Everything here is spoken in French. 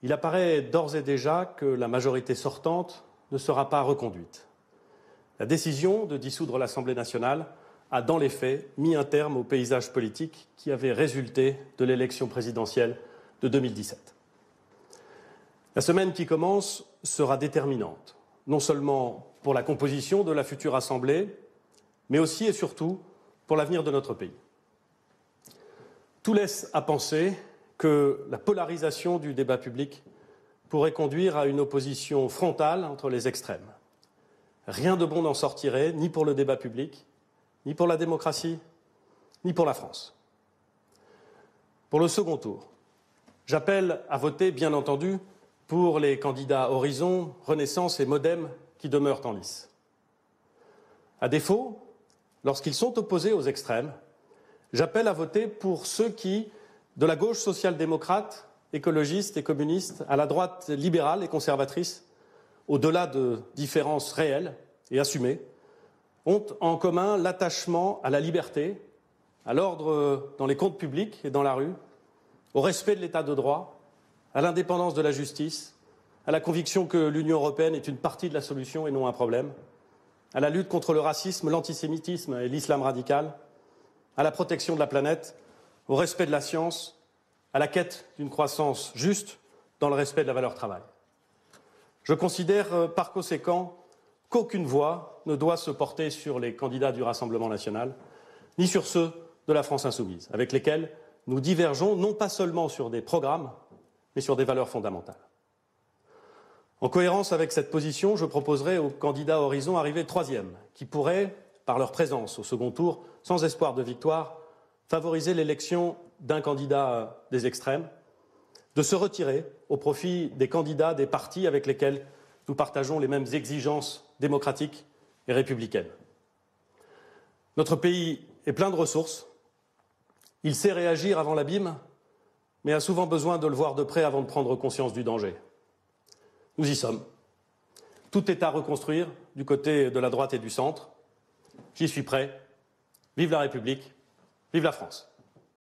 il apparaît d'ores et déjà que la majorité sortante ne sera pas reconduite. La décision de dissoudre l'Assemblée nationale a, dans les faits, mis un terme au paysage politique qui avait résulté de l'élection présidentielle de 2017. La semaine qui commence sera déterminante, non seulement pour la composition de la future Assemblée, mais aussi et surtout pour l'avenir de notre pays. Tout laisse à penser que la polarisation du débat public pourrait conduire à une opposition frontale entre les extrêmes. Rien de bon n'en sortirait, ni pour le débat public, ni pour la démocratie, ni pour la France. Pour le second tour, j'appelle à voter, bien entendu, pour les candidats Horizon, Renaissance et Modem qui demeurent en lice. À défaut, lorsqu'ils sont opposés aux extrêmes, j'appelle à voter pour ceux qui, de la gauche social-démocrate, écologiste et communiste, à la droite libérale et conservatrice, au-delà de différences réelles et assumées, ont en commun l'attachement à la liberté, à l'ordre dans les comptes publics et dans la rue, au respect de l'état de droit, à l'indépendance de la justice, à la conviction que l'Union européenne est une partie de la solution et non un problème, à la lutte contre le racisme, l'antisémitisme et l'islam radical, à la protection de la planète, au respect de la science, à la quête d'une croissance juste dans le respect de la valeur travail. Je considère par conséquent qu'aucune voix ne doit se porter sur les candidats du Rassemblement national, ni sur ceux de la France insoumise, avec lesquels nous divergeons non pas seulement sur des programmes, mais sur des valeurs fondamentales. En cohérence avec cette position, je proposerai aux candidats Horizon arrivés troisième, qui pourraient, par leur présence au second tour, sans espoir de victoire, favoriser l'élection d'un candidat des extrêmes, de se retirer au profit des candidats des partis avec lesquels nous partageons les mêmes exigences démocratiques et républicaines. Notre pays est plein de ressources. Il sait réagir avant l'abîme, mais a souvent besoin de le voir de près avant de prendre conscience du danger. Nous y sommes. Tout est à reconstruire du côté de la droite et du centre. J'y suis prêt. Vive la République, vive la France.